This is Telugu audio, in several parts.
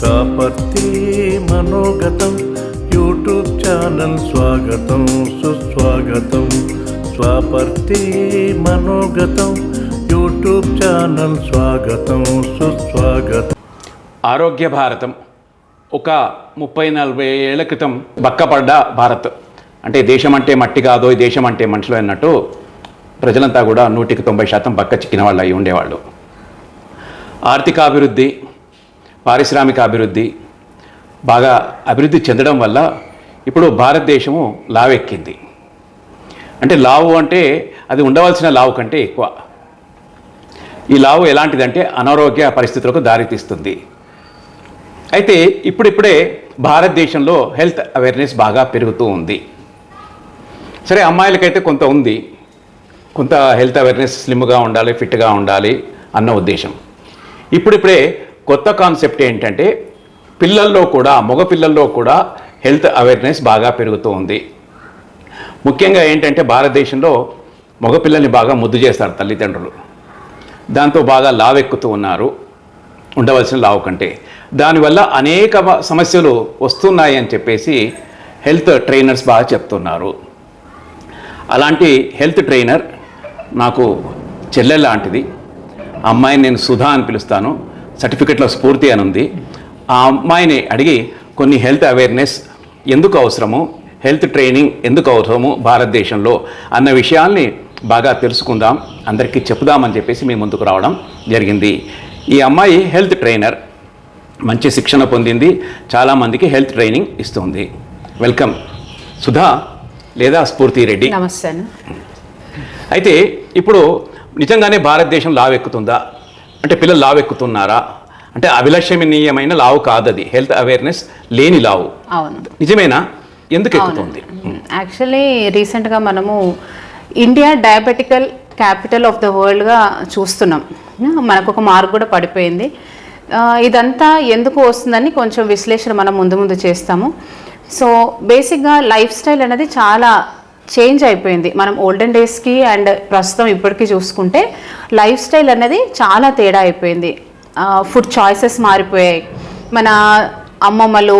కాపర్తి మనోగతం యూట్యూబ్ ఛానల్ స్వాగతం సుస్వాగతం. స్వాపర్తి మనోగతం యూట్యూబ్ ఛానల్ స్వాగతం సుస్వాగతం. ఆరోగ్య భారతం ఒక 30-40 ఏళ్ల క్రితం బక్కపడ్డ భారత్ అంటే దేశం అంటే మట్టి కాదో ఈ దేశం అంటే మనుషులు అన్నట్టు ప్రజలంతా కూడా 100% బక్క చిక్కిన వాళ్ళు అయి ఉండేవాళ్ళు. ఆర్థికాభివృద్ధి, పారిశ్రామిక అభివృద్ధి బాగా అభివృద్ధి చెందడం వల్ల ఇప్పుడు భారతదేశము లావెక్కింది. అంటే లావు అంటే అది ఉండవలసిన లావు కంటే ఎక్కువ. ఈ లావు ఎలాంటిదంటే అనారోగ్య పరిస్థితులకు దారితీస్తుంది. అయితే ఇప్పుడిప్పుడే భారతదేశంలో హెల్త్ అవేర్నెస్ బాగా పెరుగుతూ ఉంది. సరే, అమ్మాయిలకైతే కొంత ఉంది, కొంత హెల్త్ అవేర్నెస్, స్లిమ్గా ఉండాలి, ఫిట్గా ఉండాలి అన్న ఉద్దేశం. ఇప్పుడిప్పుడే కొత్త కాన్సెప్ట్ ఏంటంటే పిల్లల్లో కూడా, మగ పిల్లల్లో కూడా హెల్త్ అవేర్నెస్ బాగా పెరుగుతూ ఉంది. ముఖ్యంగా ఏంటంటే భారతదేశంలో మగపిల్లల్ని బాగా ముద్దు చేస్తారు తల్లిదండ్రులు. దాంతో బాగా లావెక్కుతూ ఉన్నారు ఉండవలసిన లావు కంటే. దానివల్ల అనేక సమస్యలు వస్తున్నాయి అని చెప్పేసి హెల్త్ ట్రైనర్స్ బాగా చెప్తున్నారు. అలాంటి హెల్త్ ట్రైనర్ నాకు చెల్లె లాంటిది. ఆ అమ్మాయిని నేను సుధా అని పిలుస్తాను, సర్టిఫికెట్లో స్ఫూర్తి అని ఉంది. ఆ అమ్మాయిని అడిగి కొన్ని హెల్త్ అవేర్నెస్ ఎందుకు అవసరము, హెల్త్ ట్రైనింగ్ ఎందుకు అవసరము భారతదేశంలో అన్న విషయాల్ని బాగా తెలుసుకుందాం, అందరికీ చెప్పుదామని చెప్పేసి మీ ముందుకు రావడం జరిగింది. ఈ అమ్మాయి హెల్త్ ట్రైనర్, మంచి శిక్షణ పొందింది, చాలామందికి హెల్త్ ట్రైనింగ్ ఇస్తుంది. వెల్కమ్ సుధా లేదా స్ఫూర్తి రెడ్డి. నమస్తే. అయితే ఇప్పుడు నిజంగానే భారతదేశం లావెక్కుతుందా అంటే పిల్లలు లావెక్కుతున్నారా అంటే అభిలషణీయమైన లావు కాదు, అది హెల్త్ అవేర్నెస్ లేని లావు. అవును, నిజమేనా? ఎందుకు ఎక్కుతుంది? యాక్చువల్లీ రీసెంట్గా మనము ఇండియా డయాబెటికల్ క్యాపిటల్ ఆఫ్ ద వరల్డ్గా చూస్తున్నాం. మనకు ఒక మార్క్ కూడా పడిపోయింది. ఇదంతా ఎందుకు వస్తుందని కొంచెం విశ్లేషణ మనం ముందు చేస్తాము. సో బేసిక్గా లైఫ్ స్టైల్ అనేది చాలా చేంజ్ అయిపోయింది. మనం ఓల్డెన్ డేస్కి అండ్ ప్రస్తుతం ఇప్పటికీ చూసుకుంటే లైఫ్ స్టైల్ అనేది చాలా తేడా అయిపోయింది. ఫుడ్ చాయిసెస్ మారిపోయాయి. మన అమ్మమ్మలు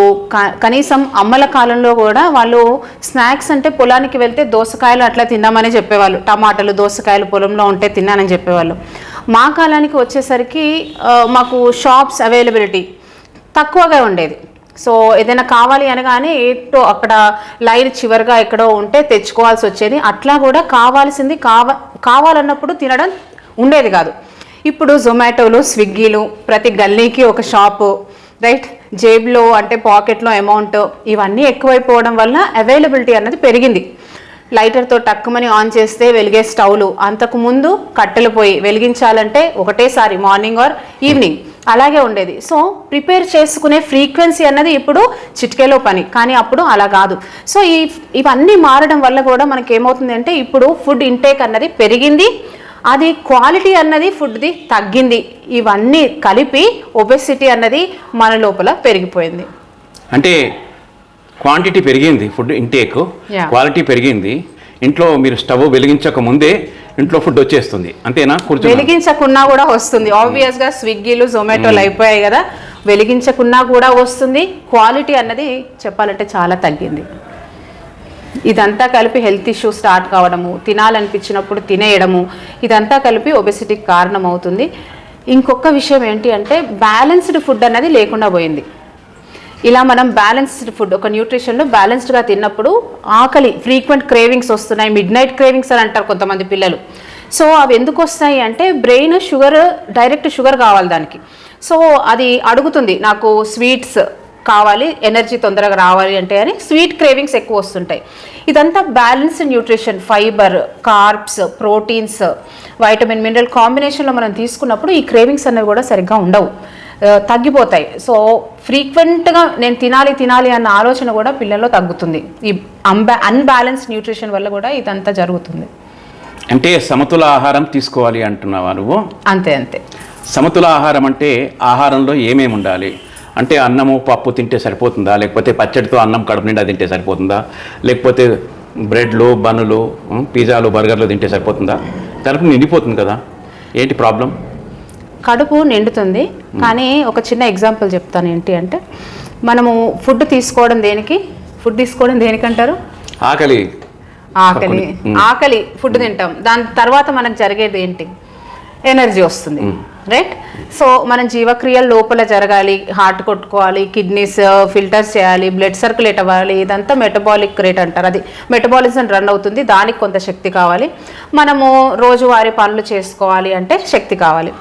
కనీసం అమ్మల కాలంలో కూడా వాళ్ళు స్నాక్స్ అంటే పొలానికి వెళ్తే దోసకాయలు అట్లా తిన్నామని చెప్పేవాళ్ళు, టమాటాలు దోసకాయలు పొలంలో ఉంటే తిన్నానని చెప్పేవాళ్ళు. మా కాలానికి వచ్చేసరికి మాకు షాప్స్ అవైలబిలిటీ తక్కువగా ఉండేది. సో ఏదైనా కావాలి అనగానే ఏటో అక్కడ లైన్ చివరిగా ఎక్కడో ఉంటే తెచ్చుకోవాల్సి వచ్చేది. అట్లా కూడా కావాల్సింది కావాలన్నప్పుడు తినడం ఉండేది కాదు. ఇప్పుడు జొమాటోలు, స్విగ్గీలు, ప్రతి గల్లీకి ఒక షాపు, రైట్, జేబులో అంటే పాకెట్లో అమౌంట్, ఇవన్నీ ఎక్కువైపోవడం వల్ల అవైలబిలిటీ అన్నది పెరిగింది. లైటర్తో టక్కుమని ఆన్ చేస్తే వెలిగే స్టవ్లు, అంతకుముందు కట్టెలు పోయి వెలిగించాలంటే ఒకటేసారి మార్నింగ్ ఆర్ ఈవినింగ్ అలాగే ఉండేది. సో ప్రిపేర్ చేసుకునే ఫ్రీక్వెన్సీ అన్నది ఇప్పుడు చిటికేలో పని, కానీ అప్పుడు అలా కాదు. సో ఇవన్నీ మారడం వల్ల కూడా మనకి ఏమవుతుంది అంటే ఇప్పుడు ఫుడ్ ఇంటేక్ అన్నది పెరిగింది, అది క్వాలిటీ అన్నది ఫుడ్ది తగ్గింది. ఇవన్నీ కలిపి ఒబెసిటీ అన్నది మన లోపల పెరిగిపోయింది. అంటే క్వాంటిటీ పెరిగింది, ఫుడ్ ఇంటేక్ క్వాలిటీ పెరిగింది. ఇంట్లో మీరు స్టవ్ వెలిగించక ముందే ఇంట్లో ఫుడ్ వచ్చేస్తుంది, అంతేనా? వెలిగించకున్నా కూడా వస్తుంది. ఆబ్వియస్గా స్విగ్గీలు, జొమాటోలు అయిపోయాయి కదా, వెలిగించకున్నా కూడా వస్తుంది. క్వాలిటీ అన్నది చెప్పాలంటే చాలా తగ్గింది. ఇదంతా కలిపి హెల్త్ ఇష్యూ స్టార్ట్ కావడము, తినాలనిపించినప్పుడు తినేయడము, ఇదంతా కలిపి ఒబెసిటీకి కారణం అవుతుంది. ఇంకొక విషయం ఏంటి అంటే బ్యాలెన్స్డ్ ఫుడ్ అన్నది లేకుండా పోయింది. ఇలా మనం బ్యాలెన్స్డ్ ఫుడ్, ఒక న్యూట్రిషన్లో బ్యాలెన్స్డ్గా తిన్నప్పుడు ఆకలి, ఫ్రీక్వెంట్ క్రేవింగ్స్ వస్తున్నాయి. మిడ్ నైట్ క్రేవింగ్స్ అని అంటారు కొంతమంది పిల్లలు. సో అవి ఎందుకు వస్తాయి అంటే బ్రెయిన్ డైరెక్ట్ షుగర్ కావాలి దానికి. సో అది అడుగుతుంది, నాకు స్వీట్స్ కావాలి, ఎనర్జీ తొందరగా రావాలి అంటే అని స్వీట్ క్రేవింగ్స్ ఎక్కువ వస్తుంటాయి. ఇదంతా balanced nutrition, fibre, carbs, proteins, vitamin, mineral కాంబినేషన్లో మనం తీసుకున్నప్పుడు ఈ క్రేవింగ్స్ అనేవి కూడా సరిగ్గా ఉండవు, తగ్గిపోతాయి. సో ఫ్రీక్వెంట్గా నేను తినాలి అన్న ఆలోచన కూడా పిల్లల్లో తగ్గుతుంది. ఈ అన్బ్యాలెన్స్డ్ న్యూట్రిషన్ వల్ల కూడా ఇదంతా జరుగుతుంది. అంటే సమతుల ఆహారం తీసుకోవాలి అంటున్నావా నువ్వు? అంతే. సమతుల ఆహారం అంటే ఆహారంలో ఏమేమి ఉండాలి అంటే అన్నము పప్పు తింటే సరిపోతుందా, లేకపోతే పచ్చడితో అన్నం కడుపు నిండా తింటే సరిపోతుందా, లేకపోతే బ్రెడ్లు, బన్నులు, పిజ్జాలు, బర్గర్లు తింటే సరిపోతుందా? కడుపు నిండిపోతుంది కదా, ఏంటి ప్రాబ్లం? కడుపు నిండుతుంది. కానీ ఒక చిన్న ఎగ్జాంపుల్ చెప్తాను. ఏంటి అంటే, మనము ఫుడ్ తీసుకోవడం దేనికంటారు? ఆకలి ఫుడ్ తింటాం. దాని తర్వాత మనకు జరిగేది ఏంటి? ఎనర్జీ వస్తుంది, రైట్? సో మన జీవక్రియలు లోపల జరగాలి, హార్ట్ కొట్టుకోవాలి, కిడ్నీస్ ఫిల్టర్స్ చేయాలి, బ్లడ్ సర్క్యులేట్ అవ్వాలి. ఇదంతా మెటబాలిక్ రేట్ అంటారు. అది మెటబాలిజం రన్ అవుతుంది, దానికి కొంత శక్తి కావాలి. మనము రోజువారీ పనులు చేసుకోవాలి అంటే శక్తి కావాలి.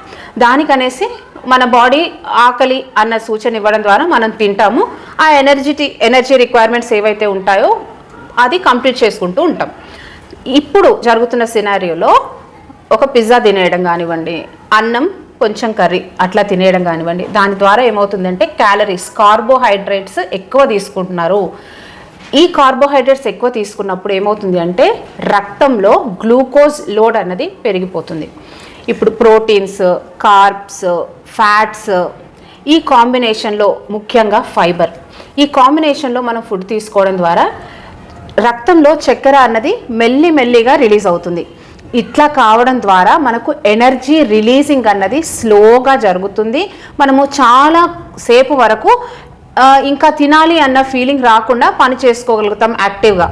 దానికనేసి మన బాడీ ఆకలి అన్న సూచన ఇవ్వడం ద్వారా మనం తింటాము. ఆ ఎనర్జీ రిక్వైర్మెంట్స్ ఏవైతే ఉంటాయో అది కంప్లీట్ చేసుకుంటూ ఉంటాం. ఇప్పుడు జరుగుతున్న సినారియోలో ఒక పిజ్జా తినేయడం కానివ్వండి, అన్నం కొంచెం కర్రీ అట్లా తినేయడం కానివ్వండి, దాని ద్వారా ఏమవుతుందంటే క్యాలరీస్, కార్బోహైడ్రేట్స్ ఎక్కువ తీసుకుంటున్నారు. ఈ కార్బోహైడ్రేట్స్ ఎక్కువ తీసుకున్నప్పుడు ఏమవుతుంది అంటే రక్తంలో గ్లూకోజ్ లోడ్ అన్నది పెరిగిపోతుంది. ఇప్పుడు ప్రోటీన్స్, కార్బ్స్, ఫ్యాట్స్, ఈ కాంబినేషన్లో ముఖ్యంగా ఫైబర్, ఈ కాంబినేషన్లో మనం ఫుడ్ తీసుకోవడం ద్వారా రక్తంలో చక్కెర అన్నది మెల్లిగా రిలీజ్ అవుతుంది. ఇట్లా కావడం ద్వారా మనకు ఎనర్జీ రిలీజింగ్ అన్నది స్లోగా జరుగుతుంది. మనము చాలా సేపు వరకు ఇంకా తినాలి అన్న ఫీలింగ్ రాకుండా పని చేసుకోగలుగుతాం యాక్టివ్గా.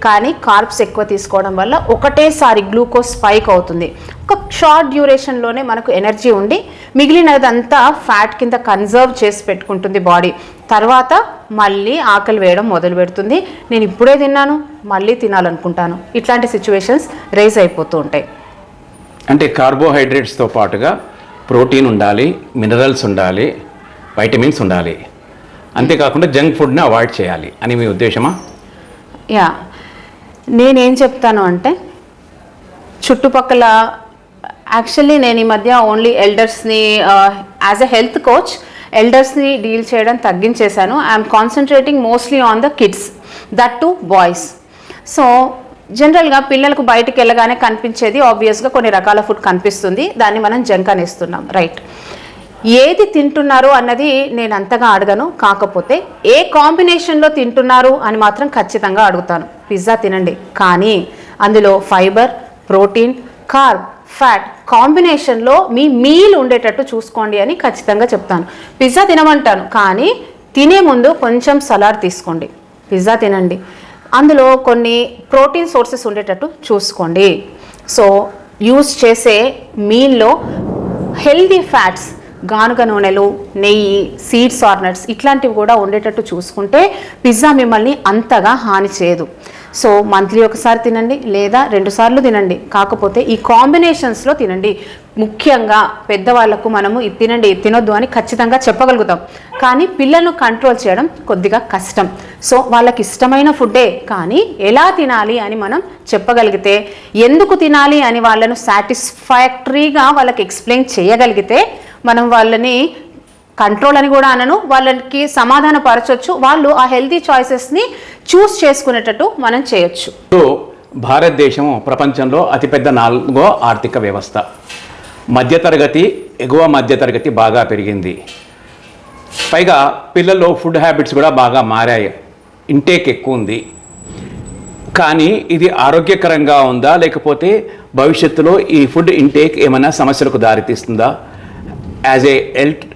కానీ కార్బ్స్ ఎక్కువ తీసుకోవడం వల్ల ఒకటేసారి గ్లూకోజ్ స్పైక్ అవుతుంది. ఒక షార్ట్ డ్యూరేషన్లోనే మనకు ఎనర్జీ ఉండి మిగిలినదంతా ఫ్యాట్ కింద కన్జర్వ్ చేసి పెట్టుకుంటుంది బాడీ. తర్వాత మళ్ళీ ఆకలి వేయడం మొదలు పెడుతుంది. నేను ఇప్పుడే తిన్నాను, మళ్ళీ తినాలనుకుంటాను. ఇట్లాంటి సిచ్యువేషన్స్ రైజ్ అయిపోతూ ఉంటాయి. అంటే కార్బోహైడ్రేట్స్తో పాటుగా ప్రోటీన్ ఉండాలి, మినరల్స్ ఉండాలి, వైటమిన్స్ ఉండాలి, అంతేకాకుండా జంక్ ఫుడ్ని అవాయిడ్ చేయాలి అని మీ ఉద్దేశమా? యా, నేనేం చెప్తాను అంటే చుట్టుపక్కల యాక్చువల్లీ నేను ఈ మధ్య ఓన్లీ ఎల్డర్స్ని యాజ్ ఎ హెల్త్ కోచ్ ఎల్డర్స్ని డీల్ చేయడం తగ్గించేశాను. I'm concentrating mostly on the kids, that two boys. So జనరల్గా పిల్లలకు బయటికి వెళ్ళగానే కనిపించేది ఆబ్వియస్గా కొన్ని రకాల ఫుడ్ కనిపిస్తుంది, దాన్ని మనం జంక్ అనేస్తున్నాం, రైట్? ఏది తింటున్నారు అన్నది నేను అంతగా అడగను. కాకపోతే ఏ కాంబినేషన్లో తింటున్నారు అని మాత్రం ఖచ్చితంగా అడుగుతాను. పిజ్జా తినండి, కానీ అందులో ఫైబర్, ప్రోటీన్, కార్బ్, ఫ్యాట్ కాంబినేషన్లో మీ మీల్ ఉండేటట్టు చూసుకోండి అని ఖచ్చితంగా చెప్తాను. పిజ్జా తినమంటాను, కానీ తినే ముందు కొంచెం సలాడ్ తీసుకోండి. పిజ్జా తినండి, అందులో కొన్ని ప్రోటీన్ సోర్సెస్ ఉండేటట్టు చూసుకోండి. సో యూస్ చేసే మీల్లో హెల్దీ ఫ్యాట్స్, గానుగ నూనెలు, నెయ్యి, సీడ్స్ ఆర్ నట్స్ ఇట్లాంటివి కూడా ఉండేటట్టు చూసుకుంటే పిజ్జా మిమ్మల్ని అంతగా హాని చేయదు. సో మంత్లీ ఒకసారి తినండి లేదా 2 సార్లు తినండి, కాకపోతే ఈ కాంబినేషన్స్లో తినండి. ముఖ్యంగా పెద్దవాళ్లకు మనము ఇది తినండి ఇది తినొద్దు అని ఖచ్చితంగా చెప్పగలుగుతాం, కానీ పిల్లలను కంట్రోల్ చేయడం కొద్దిగా కష్టం. సో వాళ్ళకి ఇష్టమైన ఫుడ్డే, కానీ ఎలా తినాలి అని మనం చెప్పగలిగితే, ఎందుకు తినాలి అని వాళ్ళను సాటిస్ఫాక్టరీగా వాళ్ళకి ఎక్స్ప్లెయిన్ చేయగలిగితే మనం వాళ్ళని కంట్రోల్ అని కూడా అనను, వాళ్ళకి సమాధాన పరచొచ్చు. వాళ్ళు ఆ హెల్తీ చాయిసెస్ని చూస్ చేసుకునేటట్టు మనం చేయొచ్చు. సో భారతదేశం ప్రపంచంలో అతిపెద్ద 4వ ఆర్థిక వ్యవస్థ. మధ్యతరగతి, ఎగువ మధ్యతరగతి బాగా పెరిగింది. పైగా పిల్లల్లో ఫుడ్ హ్యాబిట్స్ కూడా బాగా మారాయి, ఇంటేక్ ఎక్కువ ఉంది. కానీ ఇది ఆరోగ్యకరంగా ఉందా, లేకపోతే భవిష్యత్తులో ఈ ఫుడ్ ఇంటేక్ ఏమైనా సమస్యలకు దారితీస్తుందా? యాజ్ ఏ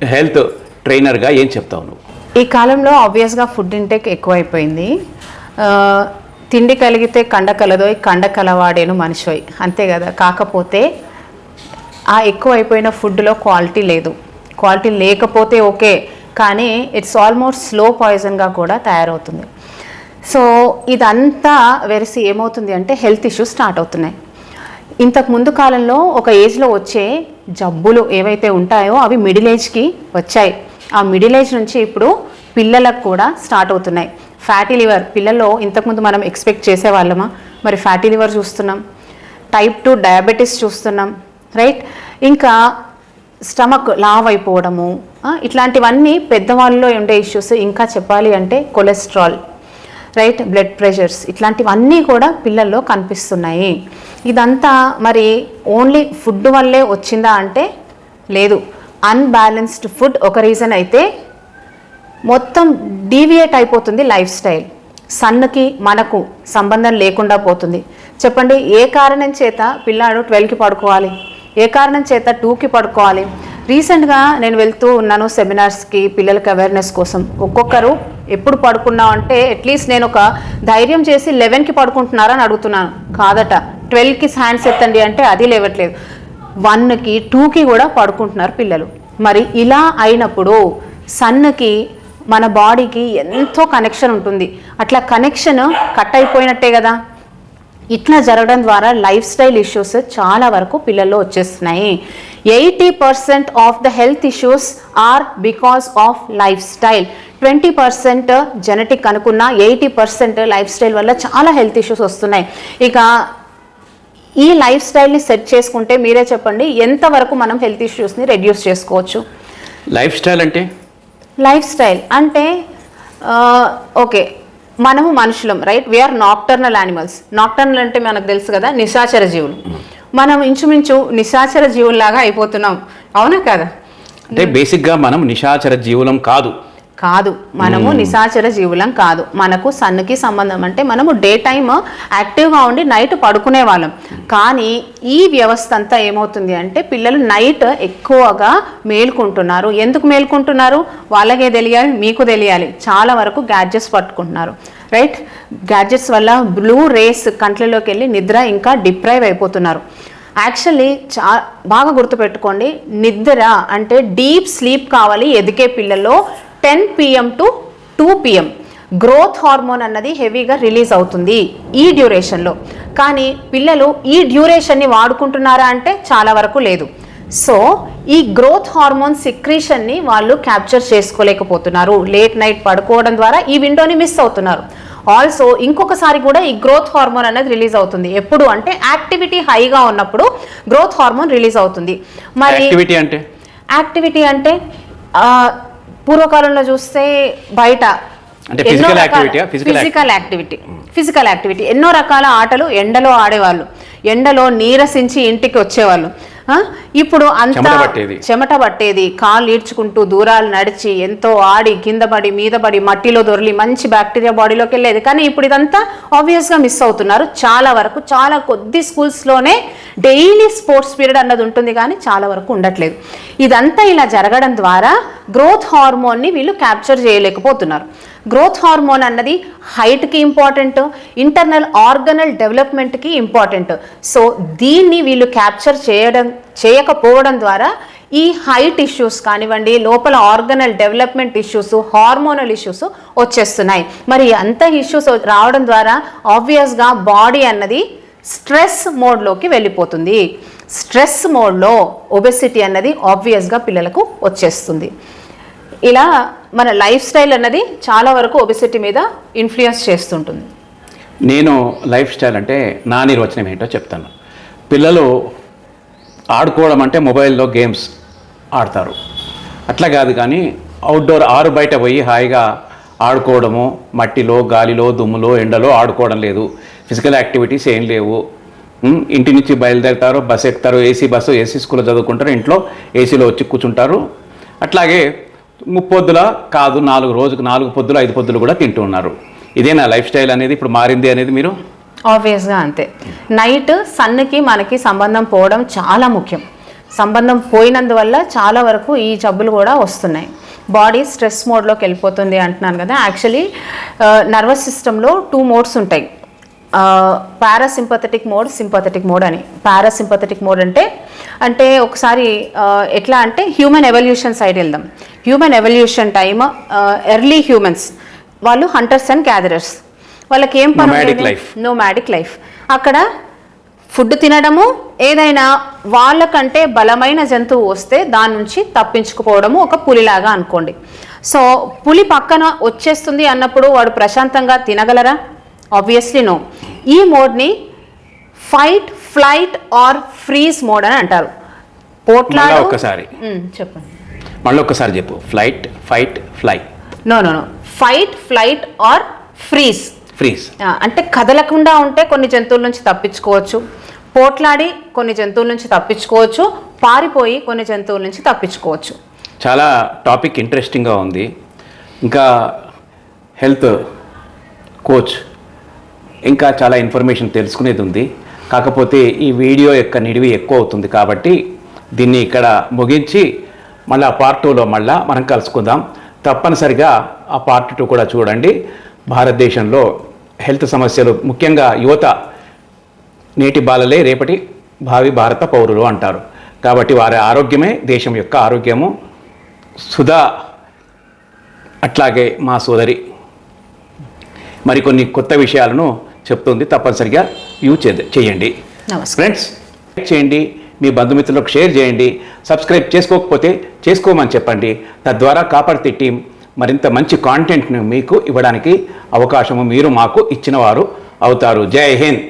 హెల్త్ ట్రైనర్గా ఏం చెప్తావు నువ్వు? ఈ కాలంలో ఆబ్వియస్గా ఫుడ్ ఇంటేక్ ఎక్కువైపోయింది. తిండి కలిగితే కండ కలదోయ్, కండ కలవాడేను మనిషోయ్, అంతే కదా. కాకపోతే ఆ ఎక్కువైపోయిన ఫుడ్లో క్వాలిటీ లేదు. క్వాలిటీ లేకపోతే ఓకే, కానీ ఇట్స్ ఆల్మోస్ట్ స్లో పాయిజన్గా కూడా తయారవుతుంది. సో ఇదంతా వెరసి ఏమవుతుంది అంటే హెల్త్ ఇష్యూస్ స్టార్ట్ అవుతున్నాయి. ఇంతకు ముందు కాలంలో ఒక ఏజ్లో వచ్చే జబ్బులు ఏవైతే ఉంటాయో అవి మిడిల్ ఏజ్కి వచ్చాయి. ఆ మిడిల్ ఏజ్ నుంచి ఇప్పుడు పిల్లలకు కూడా స్టార్ట్ అవుతున్నాయి. ఫ్యాటీ లివర్ పిల్లల్లో ఇంతకుముందు మనం ఎక్స్పెక్ట్ చేసేవాళ్ళమా? మరి ఫ్యాటీ లివర్ చూస్తున్నాం, టైప్ 2 డయాబెటీస్ చూస్తున్నాం, రైట్? ఇంకా స్టమక్ లావ్ అయిపోవడము, ఇట్లాంటివన్నీ పెద్దవాళ్ళలో ఉండే ఇష్యూస్. ఇంకా చెప్పాలి అంటే కొలెస్ట్రాల్, రైట్, బ్లడ్ ప్రెషర్స్, ఇట్లాంటివన్నీ కూడా పిల్లల్లో కనిపిస్తున్నాయి. ఇదంతా మరి ఓన్లీ ఫుడ్ వల్లే వచ్చిందా అంటే లేదు. అన్బ్యాలెన్స్డ్ ఫుడ్ ఒక రీజన్ అయితే మొత్తం డీవియేట్ అయిపోతుంది లైఫ్ స్టైల్. సన్నుకి మనకు సంబంధం లేకుండా పోతుంది. చెప్పండి, ఏ కారణం చేత పిల్లాడు 12కి పడుకోవాలి, ఏ కారణం చేత 2కి పడుకోవాలి? రీసెంట్గా నేను వెళ్తూ ఉన్నాను సెమినార్స్కి పిల్లలకి అవేర్నెస్ కోసం. ఒక్కొక్కరు ఎప్పుడు పడుకున్నావు అంటే అట్లీస్ట్ నేను ఒక ధైర్యం చేసి 11కి పడుకుంటున్నారా అని అడుగుతున్నాను. కాదట. 12కి హ్యాండ్స్ ఎత్తండి అంటే అది లేవట్లేదు. 1కి 2కి కూడా పడుకుంటున్నారు పిల్లలు. మరి ఇలా అయినప్పుడు సన్కి మన బాడీకి ఎంతో కనెక్షన్ ఉంటుంది. అట్లా కనెక్షన్ కట్ అయిపోయినట్టే కదా. ఇట్లా జరగడం ద్వారా లైఫ్ స్టైల్ ఇష్యూస్ చాలా వరకు పిల్లల్లో వచ్చేస్తున్నాయి. 80% of the health issues are because of life style. 20% genetic అనుకున్న 80% లైఫ్ స్టైల్ వల్ల చాలా హెల్త్ ఇష్యూస్ వస్తున్నాయి. ఇక ఈ లైఫ్ స్టైల్ని సెట్ చేసుకుంటే మీరే చెప్పండి ఎంతవరకు మనం హెల్త్ ఇష్యూస్ని రెడ్యూస్ చేసుకోవచ్చు. లైఫ్ స్టైల్ అంటే ఓకే, మనము మనుషులం, right? We are nocturnal animals. Nocturnal అంటే మనకు తెలుసు కదా, నిశాచర జీవులు. మనం ఇంచుమించు నిశాచర జీవుల్లాగా అయిపోతున్నాం, అవునా కదా? అంటే బేసిక్గా మనం నిశాచర జీవులం కాదు. మనము నిశాచర జీవులం కాదు. మనకు సన్నుకి సంబంధం అంటే మనము డే టైమ్ యాక్టివ్గా ఉండి నైట్ పడుకునే వాళ్ళం. కానీ ఈ వ్యవస్థ అంతా ఏమవుతుంది అంటే పిల్లలు నైట్ ఎక్కువగా మేల్కుంటున్నారు. ఎందుకు మేల్కుంటున్నారు వాళ్ళకే తెలియాలి, మీకు తెలియాలి. చాలా వరకు గ్యాడ్జెట్స్ పట్టుకుంటున్నారు, రైట్? గ్యాడ్జెట్స్ వల్ల బ్లూ రేస్ కంట్లలోకి వెళ్ళి నిద్ర ఇంకా డిప్రైవ్ అయిపోతున్నారు. యాక్చువల్లీ బాగా గుర్తుపెట్టుకోండి, నిద్ర అంటే డీప్ స్లీప్ కావాలి ఎదిగే పిల్లల్లో 10 PM to 2 PM growth hormone అన్నది హెవీగా రిలీజ్ అవుతుంది ఈ డ్యూరేషన్లో. కానీ పిల్లలు ఈ డ్యూరేషన్ని వాడుకుంటున్నారా అంటే చాలా వరకు లేదు. సో ఈ గ్రోత్ హార్మోన్ సిక్రీషన్ని వాళ్ళు క్యాప్చర్ చేసుకోలేకపోతున్నారు. లేట్ నైట్ పడుకోవడం ద్వారా ఈ విండోని మిస్ అవుతున్నారు. ఆల్సో ఇంకొకసారి కూడా ఈ గ్రోత్ హార్మోన్ అనేది రిలీజ్ అవుతుంది. ఎప్పుడు అంటే యాక్టివిటీ హైగా ఉన్నప్పుడు గ్రోత్ హార్మోన్ రిలీజ్ అవుతుంది. మరి యాక్టివిటీ అంటే పూర్వకాలంలో చూస్తే బయట ఫిజికల్ యాక్టివిటీ ఎన్నో రకాల ఆటలు ఎండలో ఆడేవాళ్ళు. ఎండలో నీరసించి ఇంటికి వచ్చేవాళ్ళు. ఇప్పుడు అంతా చెమట పట్టేది, కాళ్ళు ఈడ్చుకుంటూ దూరాలు నడిచి ఎంతో ఆడి కింద పడి మీద పడి మట్టిలో దొరికి మంచి బ్యాక్టీరియా బాడీలోకి వెళ్ళేది. కానీ ఇప్పుడు ఇదంతా ఆబ్వియస్గా మిస్ అవుతున్నారు. చాలా వరకు చాలా కొద్ది స్కూల్స్లోనే డైలీ స్పోర్ట్స్ పీరియడ్ అన్నది ఉంటుంది, కానీ చాలా వరకు ఉండట్లేదు. ఇదంతా ఇలా జరగడం ద్వారా గ్రోత్ హార్మోన్ని వీళ్ళు క్యాప్చర్ చేయలేకపోతున్నారు. గ్రోత్ హార్మోన్ అన్నది హైట్కి ఇంపార్టెంట్, ఇంటర్నల్ ఆర్గనల్ డెవలప్మెంట్కి ఇంపార్టెంట్. సో దీన్ని వీళ్ళు క్యాప్చర్ చేయకపోవడం ద్వారా ఈ హైట్ ఇష్యూస్ కానివ్వండి, లోపల organelle development issues, hormonal issues వచ్చేస్తున్నాయి. మరి అంత ఇష్యూస్ రావడం ద్వారా ఆబ్వియస్గా బాడీ అన్నది స్ట్రెస్ మోడ్లోకి వెళ్ళిపోతుంది. స్ట్రెస్ మోడ్లో ఒబెసిటీ అన్నది ఆబ్వియస్గా పిల్లలకు వచ్చేస్తుంది. ఇలా మన లైఫ్ స్టైల్ అన్నది చాలా వరకు ఒబెసిటీ మీద ఇన్ఫ్లుయెన్స్ చేస్తుంటుంది. నేను లైఫ్ స్టైల్ అంటే నా నిర్వచనం ఏంటో చెప్తాను. పిల్లలు ఆడుకోవడం అంటే మొబైల్లో గేమ్స్ ఆడతారు, అట్లా కాదు. కానీ అవుట్డోర్ ఆరు బయట పోయి హాయిగా ఆడుకోవడము, మట్టిలో గాలిలో దుమ్ములో ఎండలో ఆడుకోవడం లేదు. ఫిజికల్ యాక్టివిటీస్ ఏం లేవు. ఇంటి నుంచి బయలుదేరుతారు, బస్సు ఎక్కుతారు, ఏసీ స్కూల్లో చదువుకుంటారు, ఇంట్లో ఏసీలో వచ్చి కూర్చుంటారు. అట్లాగే 3 పొద్దుల కాదు, 4 పొద్దులు 5 పొద్దులు కూడా తింటూ ఉన్నారు. ఇదే నా లైఫ్ స్టైల్ అనేది ఇప్పుడు మారింది అనేది మీరు ఆబ్వియస్గా అంతే. నైట్ సన్కి మనకి సంబంధం పోవడం చాలా ముఖ్యం. సంబంధం పోయినందువల్ల చాలా వరకు ఈ జబ్బులు కూడా వస్తున్నాయి. బాడీ స్ట్రెస్ మోడ్లోకి వెళ్ళిపోతుంది అంటున్నాను కదా. యాక్చువల్లీ నర్వస్ సిస్టంలో 2 మోడ్స్ ఉంటాయి, పారాసింపథెటిక్ మోడ్, సింపథెటిక్ మోడ్ అని. పారాసింపథెటిక్ మోడ్ అంటే ఒకసారి ఎట్లా అంటే హ్యూమన్ ఎవల్యూషన్ సైడ్ వెళ్దాం. Human evolution time early humans వాళ్ళు హంటర్స్ అండ్ గ్యాదరర్స్. వాళ్ళకి ఏం పని? Nomadic life. అక్కడ ఫుడ్ తినడము, ఏదైనా వాళ్ళకంటే బలమైన జంతువు వస్తే దాని నుంచి తప్పించుకుపోవడము, ఒక పులిలాగా అనుకోండి. సో పులి పక్కన వచ్చేస్తుంది అన్నప్పుడు వాడు ప్రశాంతంగా తినగలరా? Obviously no. ఈ మోడ్ని fight, flight or freeze mode అని అంటారు. పోట్లాడు. ఒకసారి చెప్పండి, మళ్ళీ ఒక్కసారి చెప్పు. Flight, fight, fly. No, fight, flight or freeze. అంటే కదలకుండా ఉంటే కొన్ని జంతువుల నుంచి తప్పించుకోవచ్చు, పోట్లాడి కొన్ని జంతువుల నుంచి తప్పించుకోవచ్చు, పారిపోయి కొన్ని జంతువుల నుంచి తప్పించుకోవచ్చు. చాలా టాపిక్ ఇంట్రెస్టింగ్గా ఉంది. ఇంకా హెల్త్ కోచ్ ఇంకా చాలా ఇన్ఫర్మేషన్ తెలుసుకునేది ఉంది. కాకపోతే ఈ వీడియో యొక్క నిడివి ఎక్కువ అవుతుంది కాబట్టి దీన్ని ఇక్కడ ముగించి మళ్ళీ పార్ట్ 2లో మళ్ళీ మనం కలుసుకుందాం. తప్పనిసరిగా ఆ పార్ట్ 2 కూడా చూడండి. భారతదేశంలో హెల్త్ సమస్యలు, ముఖ్యంగా యువత, నేటి బాలలే రేపటి భావి భారత పౌరులు అంటారు. కాబట్టి వారి ఆరోగ్యమే దేశం యొక్క ఆరోగ్యము. సుధా అట్లాగే మా సోదరి మరికొన్ని కొత్త విషయాలను చెప్తుంది. తప్పనిసరిగా చేయండి. ఫ్రెండ్స్, లైక్ చేయండి, మీ బంధుమిత్రులకు షేర్ చేయండి. సబ్స్క్రైబ్ చేసుకోకపోతే చేసుకోమని చెప్పండి. తద్వారా కాపర్తి టీం మరింత మంచి కాంటెంట్ను మీకు ఇవ్వడానికి అవకాశము మీరు మాకు ఇచ్చిన వారు అవుతారు. జై హింద్.